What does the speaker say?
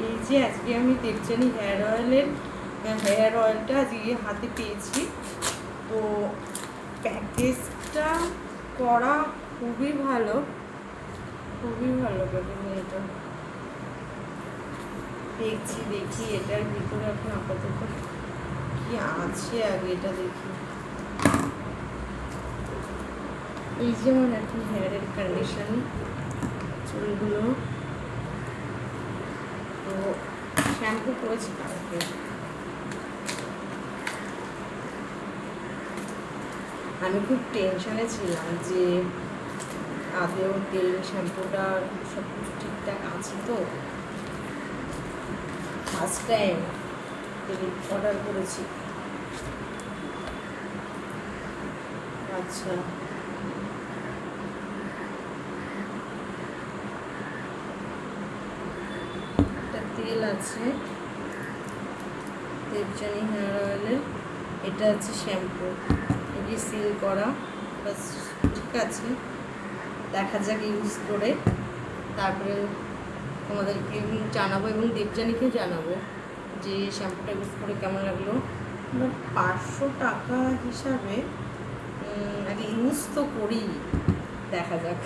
এই যে আজকে আমি দেবযানী হেয়ার অয়েলটা আজকে হাতে পেয়েছি। তো প্যাকেজটা করা খুবই ভালো প্যাকেজিংটা। দেখি এটার ভিতরে এখন আপাতত কি আছে, আগে এটা দেখি। এই যেমন এখন হেয়ারের কন্ডিশন, চুলগুলো তো শ্যাম্পু করেছি কালকে। আমি খুব টেনশনে ছিলাম যে আদেও তেল শ্যাম্পুটা সব কিছু ঠিকঠাক আছে তো। ফার্স্ট টাইম তেল অর্ডার করেছি। আচ্ছা, একটা তেল আছে দেবযানী হেয়ার অয়েলের, এটা আছে শ্যাম্পু, এটি সিল করা, বাস ঠিক আছে। দেখা যাক ইউজ করে, তারপরে তোমাদেরকে জানাবো এবং দেবযানীকেও জানাবো যে শ্যাম্পুটা ইউজ করে কেমন লাগলো। 500 টাকা হিসাবে আগে ইউজ তো করি, দেখা যাক।